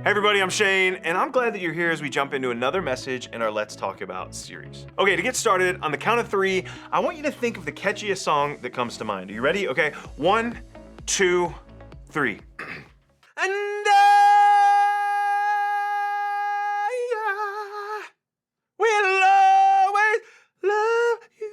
Hey everybody, I'm Shane, and I'm glad that you're here as we jump into another message in our Let's Talk About series. Okay, to get started, on the count of three, I want you to think of the catchiest song that comes to mind. Are you ready? Okay, 1, 2, 3. And I will always love you.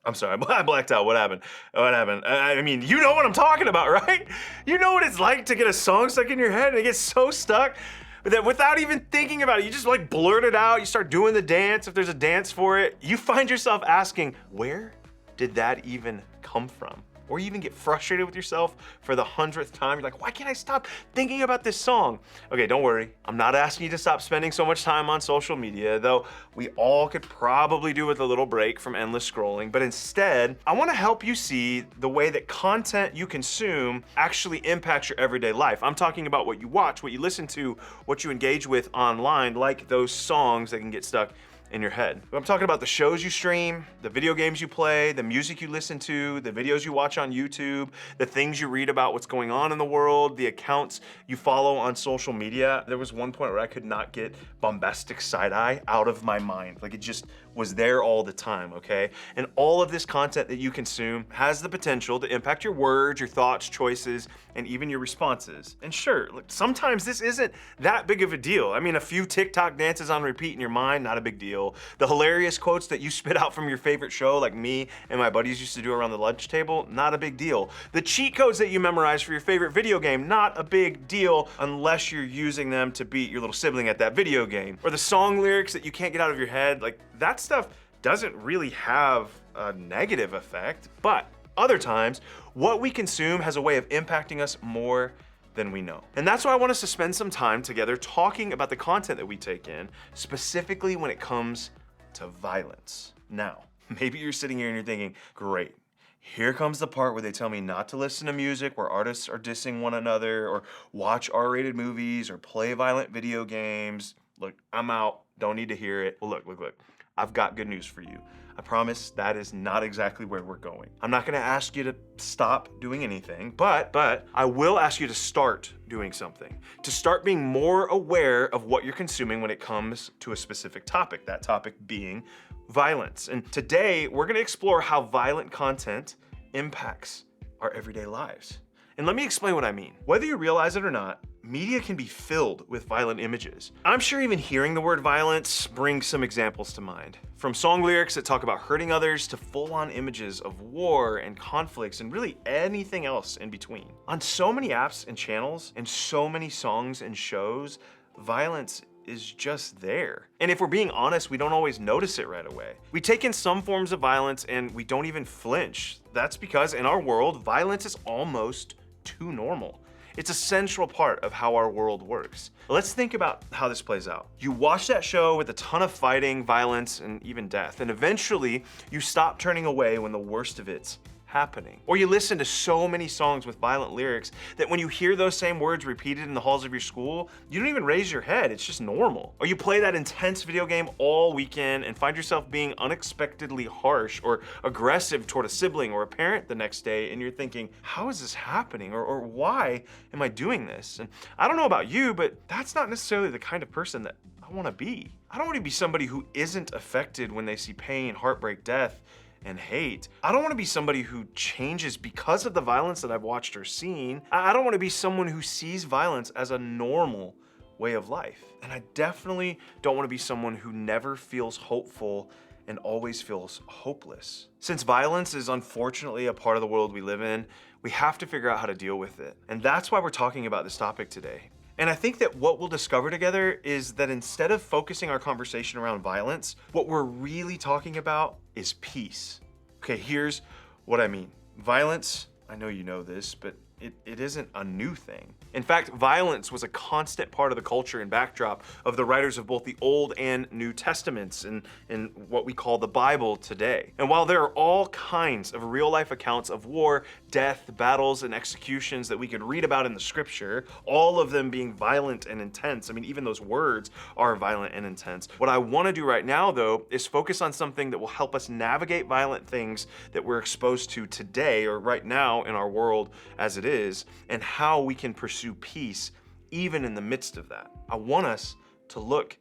I'm sorry, I blacked out. What happened? What happened? I mean, you know what I'm talking about, right? You know what it's like to get a song stuck in your head and it gets so stuck that without even thinking about it, you just like blurt it out, you start doing the dance, if there's a dance for it, you find yourself asking, where did that even come from? Or you even get frustrated with yourself for the 100th time. You're like, why can't I stop thinking about this song? Okay, don't worry. I'm not asking you to stop spending so much time on social media, though we all could probably do with a little break from endless scrolling. But instead, I wanna help you see the way that content you consume actually impacts your everyday life. I'm talking about what you watch, what you listen to, what you engage with online, like those songs that can get stuck in your head. I'm talking about the shows you stream, the video games you play, the music you listen to, the videos you watch on YouTube, the things you read about what's going on in the world, the accounts you follow on social media. There was one point where I could not get bombastic side-eye out of my mind. Like it just was there all the time, okay? And all of this content that you consume has the potential to impact your words, your thoughts, choices, and even your responses. And sure, look, sometimes this isn't that big of a deal. I mean, a few TikTok dances on repeat in your mind, not a big deal. The hilarious quotes that you spit out from your favorite show, like me and my buddies used to do around the lunch table, not a big deal. The cheat codes that you memorize for your favorite video game, not a big deal unless you're using them to beat your little sibling at that video game. Or the song lyrics that you can't get out of your head, like that stuff doesn't really have a negative effect, but other times, what we consume has a way of impacting us more than we know. And that's why I want us to spend some time together talking about the content that we take in, specifically when it comes to violence. Now, maybe you're sitting here and you're thinking, great, here comes the part where they tell me not to listen to music where artists are dissing one another, or watch R-rated movies, or play violent video games. Look, I'm out, don't need to hear it. Well, look. I've got good news for you. I promise that is not exactly where we're going. I'm not gonna ask you to stop doing anything, but I will ask you to start doing something. To start being more aware of what you're consuming when it comes to a specific topic, that topic being violence. And today, we're gonna explore how violent content impacts our everyday lives. And let me explain what I mean. Whether you realize it or not, media can be filled with violent images. I'm sure even hearing the word violence brings some examples to mind. From song lyrics that talk about hurting others to full-on images of war and conflicts and really anything else in between. On so many apps and channels and so many songs and shows, violence is just there. And if we're being honest, we don't always notice it right away. We take in some forms of violence and we don't even flinch. That's because in our world, violence is almost too normal. It's a central part of how our world works. Let's think about how this plays out. You watch that show with a ton of fighting, violence, and even death, and eventually you stop turning away when the worst of it's happening. Or you listen to so many songs with violent lyrics that when you hear those same words repeated in the halls of your school, you don't even raise your head, it's just normal. Or you play that intense video game all weekend and find yourself being unexpectedly harsh or aggressive toward a sibling or a parent the next day, and you're thinking, how is this happening? Or why am I doing this? And I don't know about you, but that's not necessarily the kind of person that I wanna be. I don't wanna be somebody who isn't affected when they see pain, heartbreak, death, and hate. I don't want to be somebody who changes because of the violence that I've watched or seen. I don't want to be someone who sees violence as a normal way of life. And I definitely don't want to be someone who never feels hopeful and always feels hopeless. Since violence is unfortunately a part of the world we live in, we have to figure out how to deal with it. And that's why we're talking about this topic today. And I think that what we'll discover together is that instead of focusing our conversation around violence, what we're really talking about is peace. Okay, here's what I mean. Violence, I know you know this, but it isn't a new thing. In fact, violence was a constant part of the culture and backdrop of the writers of both the Old and New Testaments and what we call the Bible today. And while there are all kinds of real life accounts of war, death, battles, and executions that we could read about in the scripture, all of them being violent and intense. I mean, even those words are violent and intense. What I want to do right now, though, is focus on something that will help us navigate violent things that we're exposed to today or right now in our world as it is and how we can pursue peace even in the midst of that. I want us to look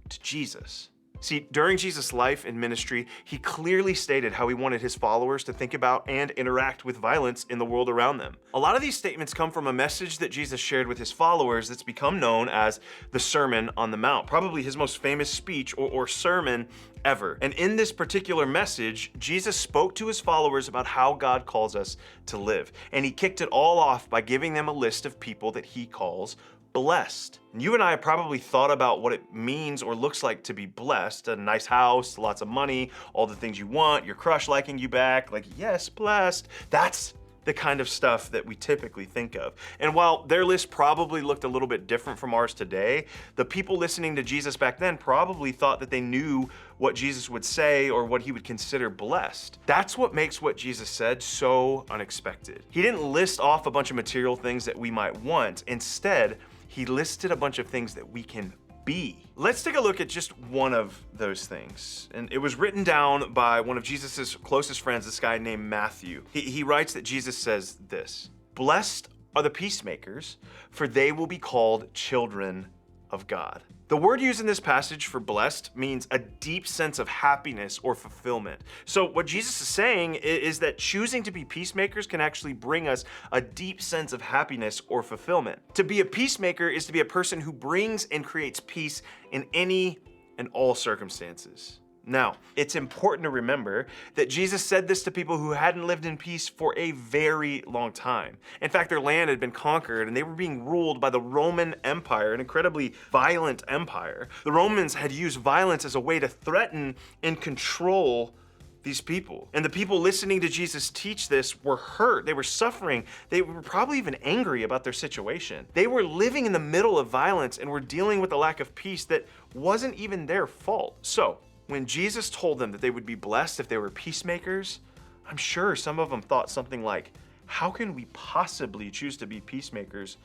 to Jesus. See, during Jesus' life and ministry, he clearly stated how he wanted his followers to think about and interact with violence in the world around them. A lot of these statements come from a message that Jesus shared with his followers that's become known as the Sermon on the Mount, probably his most famous speech or sermon ever. And in this particular message, Jesus spoke to his followers about how God calls us to live. And he kicked it all off by giving them a list of people that he calls blessed. And you and I have probably thought about what it means or looks like to be blessed. A nice house, lots of money, all the things you want, your crush liking you back, like, yes, blessed. That's the kind of stuff that we typically think of. And while their list probably looked a little bit different from ours today, the people listening to Jesus back then probably thought that they knew what Jesus would say or what he would consider blessed. That's what makes what Jesus said so unexpected. He didn't list off a bunch of material things that we might want. Instead, he listed a bunch of things that we can be. Let's take a look at just one of those things. And it was written down by one of Jesus's closest friends, this guy named Matthew. He writes that Jesus says this: "Blessed are the peacemakers, for they will be called children of God." The word used in this passage for blessed means a deep sense of happiness or fulfillment. So what Jesus is saying is that choosing to be peacemakers can actually bring us a deep sense of happiness or fulfillment. To be a peacemaker is to be a person who brings and creates peace in any and all circumstances. Now, it's important to remember that Jesus said this to people who hadn't lived in peace for a very long time. In fact, their land had been conquered and they were being ruled by the Roman Empire, an incredibly violent empire. The Romans had used violence as a way to threaten and control these people. And the people listening to Jesus teach this were hurt. They were suffering. They were probably even angry about their situation. They were living in the middle of violence and were dealing with a lack of peace that wasn't even their fault. So, when Jesus told them that they would be blessed if they were peacemakers, I'm sure some of them thought something like, how can we possibly choose to be peacemakers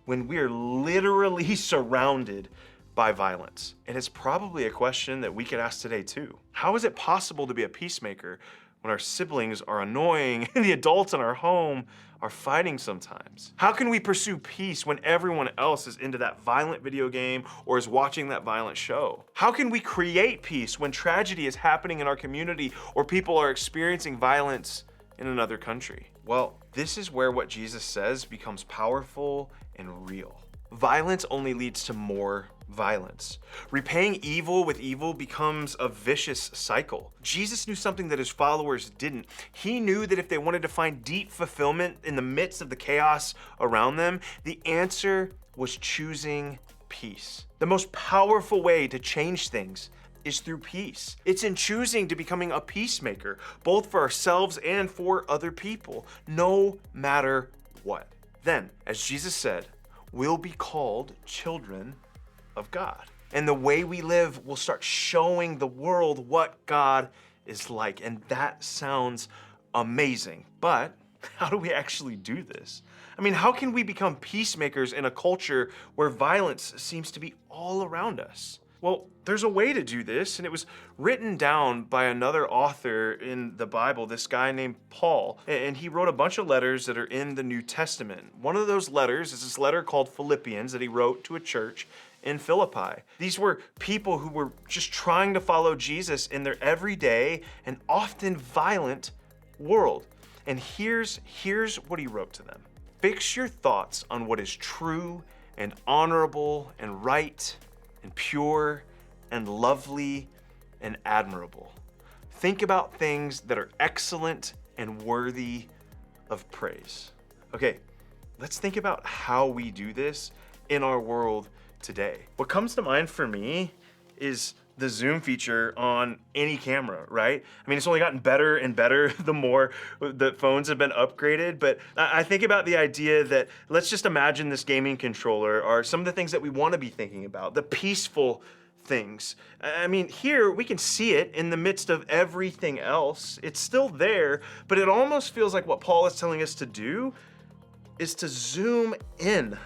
when we're literally surrounded by violence? And it's probably a question that we could ask today too. How is it possible to be a peacemaker when our siblings are annoying and the adults in our home are fighting sometimes? How can we pursue peace when everyone else is into that violent video game or is watching that violent show? How can we create peace when tragedy is happening in our community or people are experiencing violence in another country? Well, this is where what Jesus says becomes powerful and real. Violence only leads to more violence. Repaying evil with evil becomes a vicious cycle. Jesus knew something that his followers didn't. He knew that if they wanted to find deep fulfillment in the midst of the chaos around them, the answer was choosing peace. The most powerful way to change things is through peace. It's in choosing to becoming a peacemaker, both for ourselves and for other people, no matter what. Then, as Jesus said, we'll be called children of God. And the way we live will start showing the world what God is like. And that sounds amazing. But how do we actually do this? I mean, how can we become peacemakers in a culture where violence seems to be all around us? Well, there's a way to do this, and it was written down by another author in the Bible, this guy named Paul, and he wrote a bunch of letters that are in the New Testament. One of those letters is this letter called Philippians that he wrote to a church in Philippi. These were people who were just trying to follow Jesus in their everyday and often violent world. And here's what he wrote to them. Fix your thoughts on what is true and honorable and right and pure and lovely and admirable. Think about things that are excellent and worthy of praise. Okay, let's think about how we do this in our world today. What comes to mind for me is the zoom feature on any camera, right? I mean, it's only gotten better and better the more the phones have been upgraded, but I think about the idea that let's just imagine this gaming controller are some of the things that we want to be thinking about, the peaceful things. I mean, here we can see it in the midst of everything else. It's still there, but it almost feels like what Paul is telling us to do is to zoom in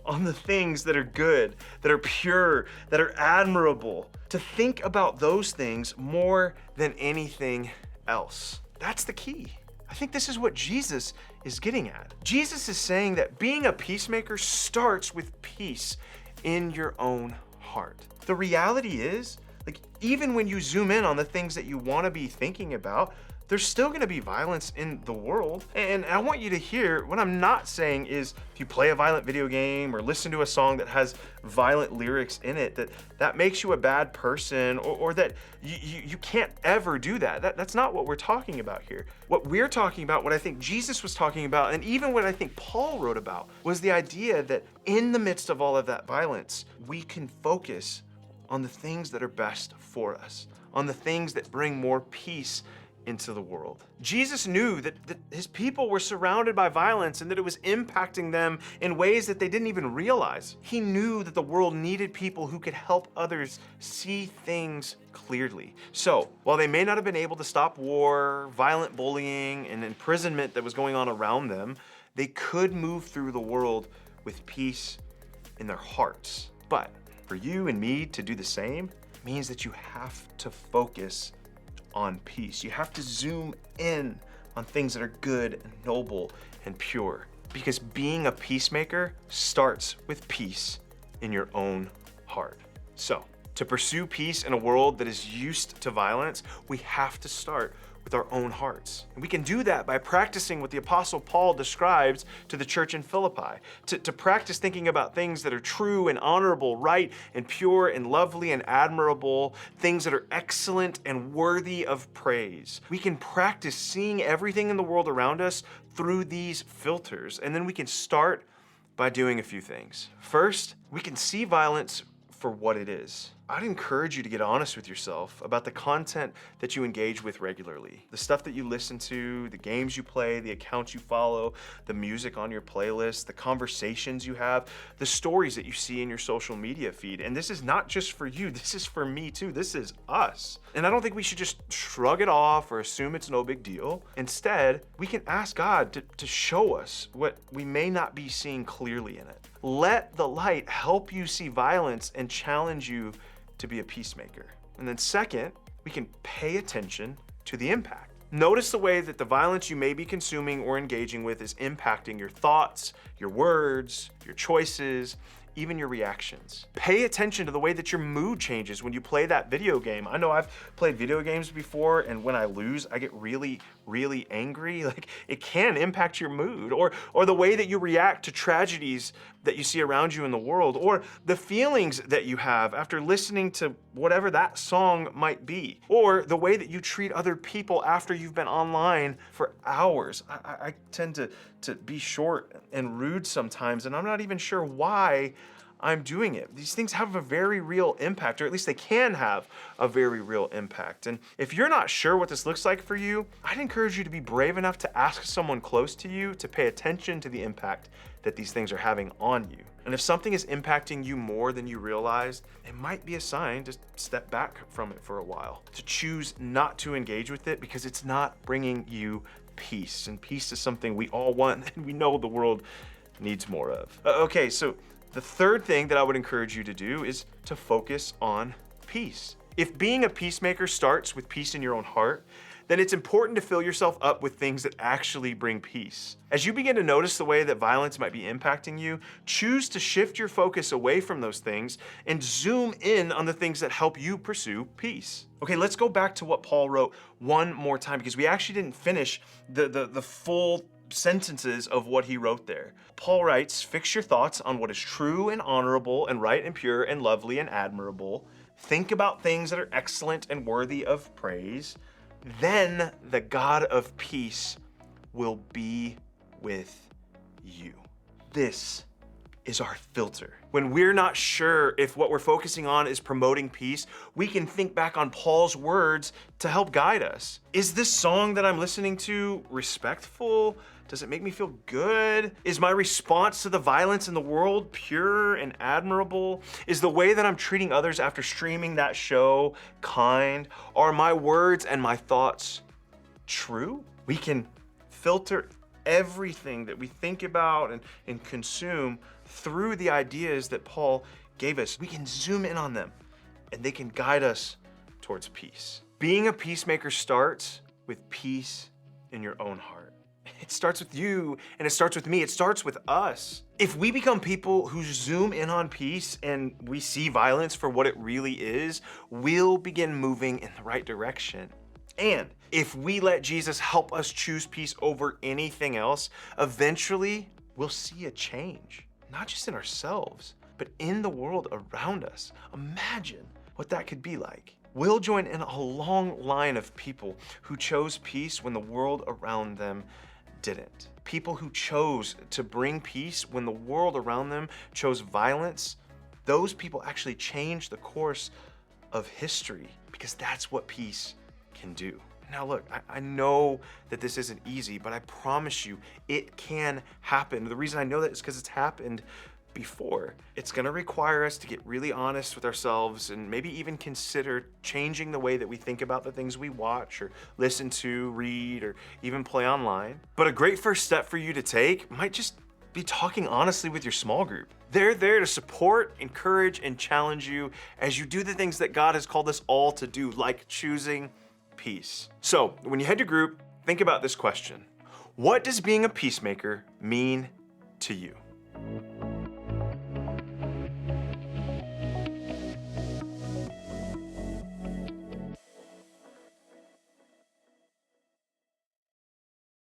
on the things that are good, that are pure, that are admirable, to think about those things more than anything else. That's the key. I think this is what Jesus is getting at. Jesus is saying that being a peacemaker starts with peace in your own heart. The reality is, like, even when you zoom in on the things that you want to be thinking about, there's still going to be violence in the world. And I want you to hear what I'm not saying is if you play a violent video game or listen to a song that has violent lyrics in it, that makes you a bad person, or that you can't ever do that. That's not what we're talking about here. What we're talking about, what I think Jesus was talking about, and even what I think Paul wrote about, was the idea that in the midst of all of that violence, we can focus on the things that are best for us, on the things that bring more peace into the world. Jesus knew that his people were surrounded by violence and that it was impacting them in ways that they didn't even realize. He knew that the world needed people who could help others see things clearly. So, while they may not have been able to stop war, violent bullying, and imprisonment that was going on around them, they could move through the world with peace in their hearts. But for you and me to do the same means that you have to focus on peace. You have to zoom in on things that are good and noble and pure, because being a peacemaker starts with peace in your own heart. So, to pursue peace in a world that is used to violence, we have to start with our own hearts. And we can do that by practicing what the Apostle Paul describes to the church in Philippi, to practice thinking about things that are true and honorable, right and pure and lovely and admirable, things that are excellent and worthy of praise. We can practice seeing everything in the world around us through these filters, and then we can start by doing a few things. First, we can see violence for what it is. I'd encourage you to get honest with yourself about the content that you engage with regularly. The stuff that you listen to, the games you play, the accounts you follow, the music on your playlist, the conversations you have, the stories that you see in your social media feed. And this is not just for you, this is for me too. This is us. And I don't think we should just shrug it off or assume it's no big deal. Instead, we can ask God to show us what we may not be seeing clearly in it. Let the light help you see violence and challenge you to be a peacemaker. And then second, we can pay attention to the impact. Notice the way that the violence you may be consuming or engaging with is impacting your thoughts, your words, your choices, even your reactions. Pay attention to the way that your mood changes when you play that video game. I know I've played video games before, and when I lose, I get really, really angry. Like, it can impact your mood, or the way that you react to tragedies that you see around you in the world, or the feelings that you have after listening to whatever that song might be, or the way that you treat other people after you've been online for hours. I tend to be short and rude sometimes, and I'm not even sure why I'm doing it. These things have a very real impact, or at least they can have a very real impact. And if you're not sure what this looks like for you, I'd encourage you to be brave enough to ask someone close to you to pay attention to the impact that these things are having on you. And if something is impacting you more than you realize, it might be a sign to step back from it for a while, to choose not to engage with it because it's not bringing you peace. And peace is something we all want and we know the world needs more of. Okay, so the third thing that I would encourage you to do is to focus on peace. If being a peacemaker starts with peace in your own heart, then it's important to fill yourself up with things that actually bring peace. As you begin to notice the way that violence might be impacting you, choose to shift your focus away from those things and zoom in on the things that help you pursue peace. Okay, let's go back to what Paul wrote one more time, because we actually didn't finish the full sentences of what he wrote there. Paul writes, "Fix your thoughts on what is true and honorable and right and pure and lovely and admirable. Think about things that are excellent and worthy of praise. Then the God of peace will be with you." This is our filter. When we're not sure if what we're focusing on is promoting peace, we can think back on Paul's words to help guide us. Is this song that I'm listening to respectful? Does it make me feel good? Is my response to the violence in the world pure and admirable? Is the way that I'm treating others after streaming that show kind? Are my words and my thoughts true? We can filter everything that we think about and consume through the ideas that Paul gave us. We can zoom in on them and they can guide us towards peace. Being a peacemaker starts with peace in your own heart. It starts with you and it starts with me. It starts with us. If we become people who zoom in on peace and we see violence for what it really is, we'll begin moving in the right direction. And if we let Jesus help us choose peace over anything else, eventually we'll see a change, not just in ourselves, but in the world around us. Imagine what that could be like. We'll join in a long line of people who chose peace when the world around them didn't. People who chose to bring peace when the world around them chose violence. Those people actually changed the course of history, because that's what peace can do. Now look, I know that this isn't easy, but I promise you it can happen. The reason I know that is because it's happened before. It's gonna require us to get really honest with ourselves and maybe even consider changing the way that we think about the things we watch or listen to, read, or even play online. But a great first step for you to take might just be talking honestly with your small group. They're there to support, encourage, and challenge you as you do the things that God has called us all to do, like choosing peace. So when you head to group, think about this question. What does being a peacemaker mean to you?